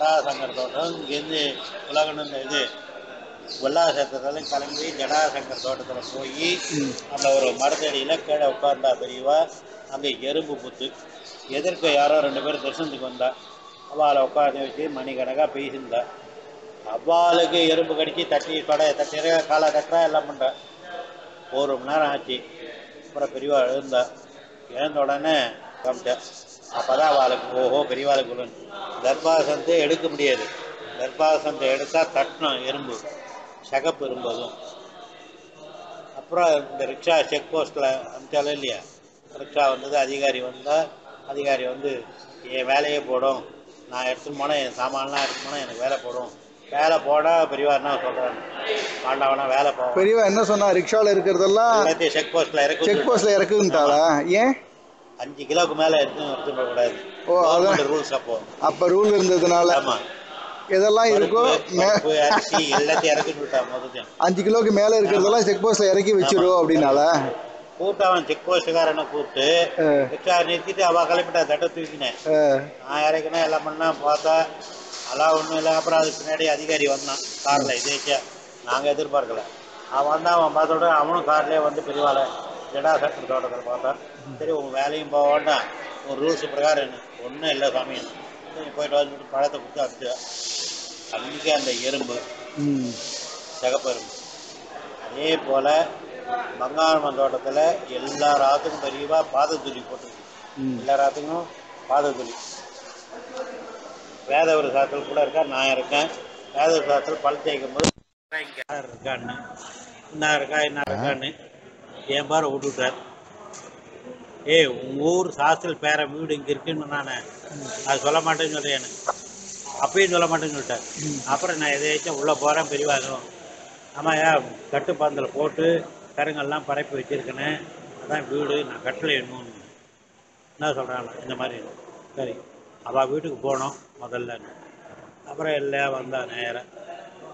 ஜடாசங்கர் தோட்டம் இங்கேருந்து உலகணும் இது உல்லாசத்தாலும் கிளம்பி ஜடாசங்கர் தோட்டத்தில் போய் அந்த ஒரு மரத்தடியில் கீழே உட்கார்ந்தா பெரியவா. அங்கே எறும்பு புத்து எதிர்க்க யாரோ 2 பேர் தரிசனத்துக்கு வந்தா. அவளை உட்காந்து வச்சு மணிக்கணக்காக பேசியிருந்தா. அவ்வாளுக்கு எறும்பு கடிச்சு தட்டி தட்டிற காலை தட்டுறா எல்லாம் பண்ணுறா. 1 மணி நேரம் ஆச்சு. அப்புறம் பெரியவா எழுந்தா. எழுந்த உடனே காமிச்சா. அப்போ தான் அவளுக்கு ஓஹோ பெரியவாளுக்கு தர்பாசனத்தை எடுக்க முடியாது. தர்பாசனத்தை எடுத்தால் தட்டணும் எறும்பு, சகப்பு எறும்பு. அதுவும் அப்புறம் இந்த ரிக்ஷா செக் போஸ்ட்டில் அனுப்பிச்சாலும் இல்லையா, ரிக்ஷா வந்தது. அதிகாரி வந்தால் அதிகாரி வந்து என் வேலையே போடும், நான் எடுத்துன்னு போனேன், என் சாமான்லாம் எடுத்துன்னு போனால் எனக்கு வேலை போடும். வேலை போடால் பெரியவா என்ன சொல்கிறாங்க, பாண்டாவனா வேலை போகும். பெரியவா என்ன சொன்னா? ரிக்ஷாவில் இருக்கிறதெல்லாம் எல்லாத்தையும் செக் போஸ்ட்டில் இறக்குன்ட்டாளா? ஏன் 5 கிலோவுக்கு மேலே எடுத்துன்னு போகக்கூடாது. ஓ, அதான் ரூல்ஸ். அப்போ ரூல் இருந்ததுனால ஆமாம், எதெல்லாம் இருக்கோ அரிசி எல்லாத்தையும் இறக்கி விட்டான். முதல்ல 5 கிலோக்கு மேலே இருக்கிறதெல்லாம் செக் போஸ்ட்டில் இறக்கி வச்சிரும் அப்படின்னால கூப்பிட்டு அவன் செக் போஸ்ட்டுக்காரனை கூப்பிட்டு ரிக்ஷா நிறுத்திட்டு அவள் கிளம்பிட்டா. தட்டை தூக்கினேன், நான் இறக்கினேன், எல்லாம் பண்ணா. பார்த்தா அதெல்லாம் ஒன்றும் இல்லை. அப்புறம் அதுக்கு பின்னாடி அதிகாரி வந்தான் காரில். இதேச்சா நாங்கள் எதிர்பார்க்கல. அவன் வந்தான். அவன் பார்த்தோட அவனும் கார்லேயே வந்து பெரியவாளை ஜடாசங்கர் தோட்டத்தில் பார்த்தான். சரி உங்கள் வேலையும் போக வேண்டாம், ஒரு ரூல்ஸ் பிரகாரம் என்ன ஒன்றும் இல்லை சாமி, போயிட்டு வந்து பழத்தை கொடுத்து அனுப்பிச்சா. அன்றைக்கி அந்த எறும்பு சிகப்பு எறும்பு. அதே போல் பங்காரம்மன் தோட்டத்தில் எல்லா ராத்துக்கும் பெரியவா பாதத்துளி போட்டுருக்கு. எல்லா ராத்துக்கும் பாதத்துளி. வேதவர சாத்தல் கூட இருக்கா, நான் இருக்கேன். வேதவர சாத்தல் பழ தேய்க்கும் போது இங்கே யார் இருக்கான்னு, என்ன இருக்கான்னு என் பாரு விட்டுவிட்டார். உங்கள் ஊர் சாஸ்திரல் பேர வீடு இங்கே இருக்குன்னு நான் அது சொல்ல மாட்டேன்னு சொல்கிறேன். எனக்கு அப்பயும் சொல்ல மாட்டேன்னு சொல்லிட்டேன். அப்புறம் நான் எதாச்சும் உள்ளே போகிறேன். பெரியவாகும் ஆமாம் கட்டுப்பாந்தில் போட்டு கருங்கெல்லாம் பரப்பி வச்சுருக்கேனே, அதான் வீடு, நான் கட்டளை என்னன்னு என்ன சொல்கிறாங்க. இந்த மாதிரி சரி அவள் வீட்டுக்கு போனோம் முதல்ல. அப்புறம் எல்லாம் வந்தால் நேரம்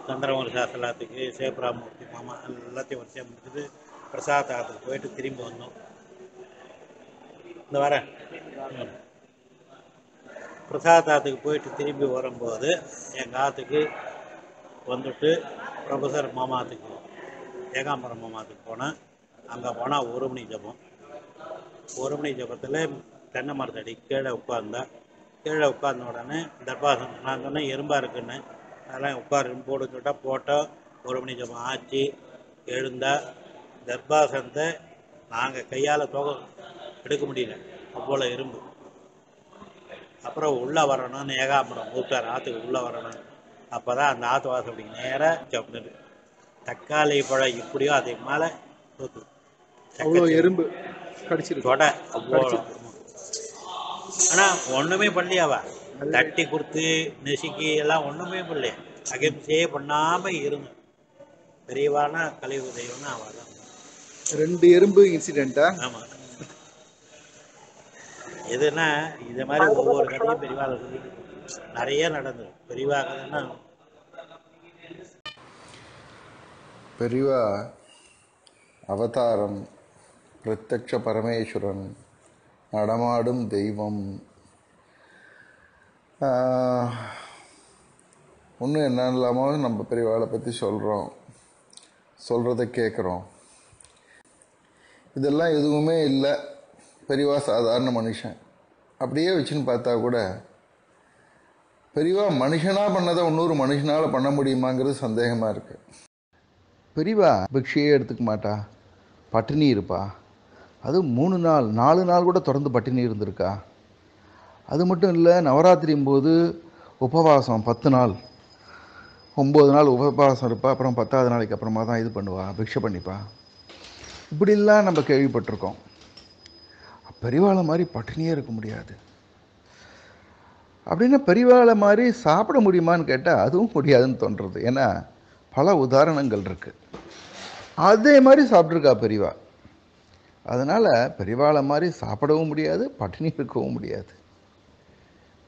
சந்திரமூர்த்தி சாஸ்திரத்துக்கு சேப்ராமூர்த்தி மாமா எல்லாத்தையும் வரிசையாக முடிச்சுட்டு பிரசாதத்துக்கு போயிட்டு திரும்பி வந்தோம். இந்த வரேன் பிரசாதத்துக்கு போயிட்டு திரும்பி வரும்போது எங்கள் ஆற்றுக்கு வந்துட்டு ப்ரொஃபஸர் மாமாத்துக்கு ஏகாம்பரம் மாமாத்துக்கு போனேன். அங்கே போனால் 1 மணி ஜபம். 1 மணி ஜபத்தில் தென்னை மரத்தடி கீழே உட்கார்ந்தா. கீழே உட்கார்ந்த உடனே தர்பாசனம் நான் சொன்னேன் எறும்பாக இருக்குன்னு, அதெல்லாம் உட்காருன்னு போட்டு சொல்லிட்டா. போட்டோம். 1 மணி ஜபம் ஆச்சு. எழுந்தா. தர்பாசனத்தை நாங்கள் கையால் எடுக்க முடியல, அவ்வளோ எறும்பு. அப்புறம் உள்ளே வரணும்னு ஏகாம்பரம் கூப்பிட்டார், ஆற்றுக்கு உள்ளே வரணும். அப்போ தான் அந்த ஆற்று வாசல் அப்படி நேராக சப்புனது. தக்காளி பழம் இப்படியோ அதே மேலே தூத்து அவ்வளோ எறும்பு கடிச்சிருக்கு. தொட அவ்வளோ. ஆனால் ஒன்றுமே பண்ணலையாவா, தட்டி கொடுத்து நெசுக்கி எல்லாம் ஒன்றுமே பண்ணலையா. அகிம்சையே பண்ணாமல் இருந்து பெரியவானா கழிவு தெய்வம்னா அவள் தான். 2 எறும்பு இன்சிடென்ட்டா? ஆமாம். எதுனா இது மாதிரி ஒவ்வொரு கதையும் பெரியவாளை சொல்லி நிறைய நடந்தது. பெரியவா கதைன்னா பெரியவா அவதாரம், பிரத்யக்ஷ பரமேஸ்வரன், நடமாடும் தெய்வம். ஒன்றும் என்ன இல்லாமல் நம்ம பெரியவாளை பற்றி சொல்கிறத கேட்குறோம். இதெல்லாம் எதுவுமே இல்லை. பெரியவா சாதாரண மனுஷன். அப்படியே வச்சுன்னு பார்த்தா கூட பெரியவா மனுஷனாக பண்ணதை இன்னொரு மனுஷனால் பண்ண முடியுமாங்கிறது சந்தேகமாக இருக்குது. பெரியவா பிக்ஷையே எடுத்துக்க மாட்டா, பட்டினி இருப்பா. அது 3 நாள் 4 நாள் கூட தொடர்ந்து பட்டினி இருந்திருக்கா. அது மட்டும் இல்லை, நவராத்திரியும் போது உபவாசம் 10 நாள் 9 நாள் உபவாசம் இருப்பா. அப்புறம் 10ஆவது நாளைக்கு அப்புறமா தான் இது பண்ணுவா, பிக்ஷை பண்ணிப்பா. இப்படிலாம் நம்ம கேள்விப்பட்டிருக்கோம். பெரியவாளை மாதிரி பட்டினியே இருக்க முடியாது. அப்படின்னா பெரியவாளை மாதிரி சாப்பிட முடியுமான்னு கேட்டால் அதுவும் முடியாதுன்னு தோன்றுறது. ஏன்னா பல உதாரணங்கள் இருக்குது. அதே மாதிரி சாப்பிட்ருக்கா பெரியவா. அதனால் பெரியவாளை மாதிரி சாப்பிடவும் முடியாது, பட்டினி இருக்கவும் முடியாது.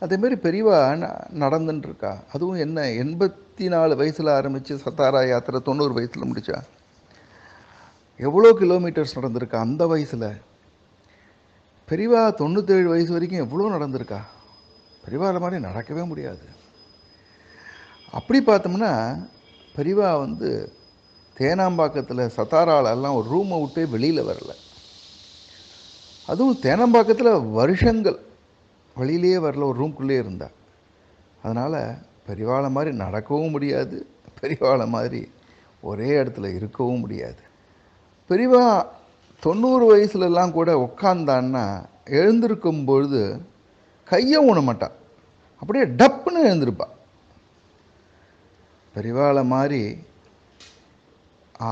அதேமாரி பெரியவா நடந்துட்டுருக்கா. அதுவும் என்ன 84 வயசில் ஆரம்பித்து சத்தாரா யாத்திரை 90 வயசில் முடித்தா. எவ்வளோ கிலோமீட்டர்ஸ் நடந்திருக்கா அந்த வயசில். பெரியவா 97 வயசு வரைக்கும் எவ்வளோ நடந்திருக்கா. பெரியவாளை மாதிரி நடக்கவே முடியாது. அப்படி பார்த்தோம்னா பெரியவா வந்து தேனாம்பாக்கத்தில் சத்தாராலெல்லாம் ஒரு ரூமை விட்டே வெளியில் வரல. அதுவும் தேனாம்பாக்கத்தில் வருஷங்கள் வெளியிலே வரல, ஒரு ரூம்குள்ளே இருந்தா. அதனால் பெரியவாளை மாதிரி நடக்கவும் முடியாது, பெரியவாளை மாதிரி ஒரே இடத்துல இருக்கவும் முடியாது. பெரியவா 90 வயசுலலாம் கூட உட்காந்தான்னா எழுந்திருக்கும் பொழுது கையை ஊன மாட்டான், அப்படியே டப்புன்னு எழுந்திருப்பா. பெரியவாளை மாதிரி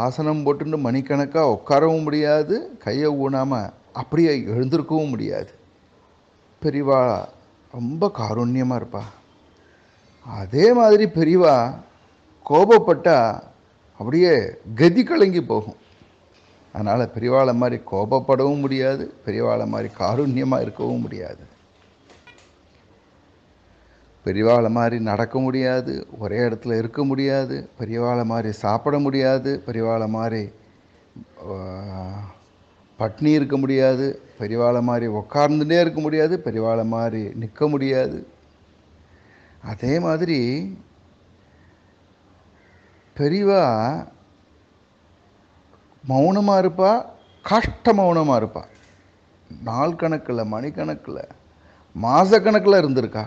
ஆசனம் போட்டுட்டு மணிக்கணக்காக உட்காரவும் முடியாது, கையை ஊனாமல் அப்படியே எழுந்திருக்கவும் முடியாது. பெரியவா ரொம்ப காருண்யமாக இருப்பா. அதே மாதிரி பெரியவா கோபப்பட்டால் அப்படியே கதி கலங்கி போகும். அதனால் பெரியவாளை மாதிரி கோபப்படவும் முடியாது, பெரியவாளை மாதிரி காருண்யமாக இருக்கவும் முடியாது. பெரியவாளை மாதிரி நடக்க முடியாது, ஒரே இடத்துல இருக்க முடியாது, பெரியவாளை மாதிரி சாப்பிட முடியாது, பெரியவாளை மாதிரி பட்னி இருக்க முடியாது, பெரியவாளை மாதிரி உட்கார்ந்துட்டே இருக்க முடியாது, பெரியவாளை மாதிரி நிற்க முடியாது. அதே மாதிரி பெரியவா மௌனமாக இருப்பா, காஷ்ட மௌனமாக இருப்பா. நாள் கணக்கில், மணிக்கணக்கில், மாதக்கணக்கில் இருந்திருக்கா.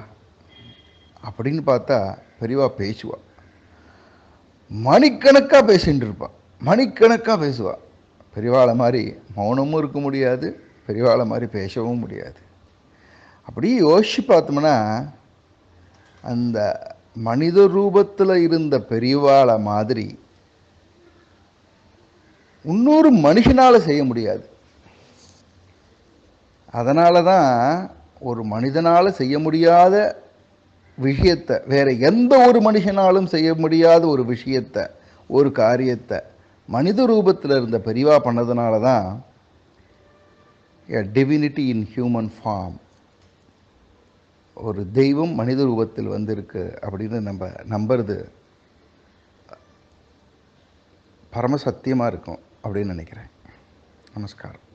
அப்படின்னு பார்த்தா பெரியவா பேசுவா, மணிக்கணக்காக பேசிகிட்டு இருப்பாள், மணிக்கணக்காக பேசுவாள். பெரியவாளை மாதிரி மௌனமும் இருக்க முடியாது, பெரியவாளை மாதிரி பேசவும் முடியாது. அப்படி யோசிச்சு பார்த்தோம்னா அந்த மனித ரூபத்தில் இருந்த பெரியவாளை மாதிரி இன்னொரு மனுஷனால் செய்ய முடியாது. அதனால தான் ஒரு மனிதனால் செய்ய முடியாத விஷயத்தை, வேறு எந்த ஒரு மனுஷனாலும் செய்ய முடியாத ஒரு விஷயத்தை, ஒரு காரியத்தை மனித ரூபத்தில் இருந்த பெரியவா பண்ணதுனால தான் எ டிவினிட்டி இன் ஹியூமன் ஃபார்ம், ஒரு தெய்வம் மனித ரூபத்தில் வந்திருக்கு அப்படின்னு நம்ம நம்புறது பரமசத்தியமாக இருக்கும் அப்படின்னு நினைக்கிறேன். நமஸ்காரம்.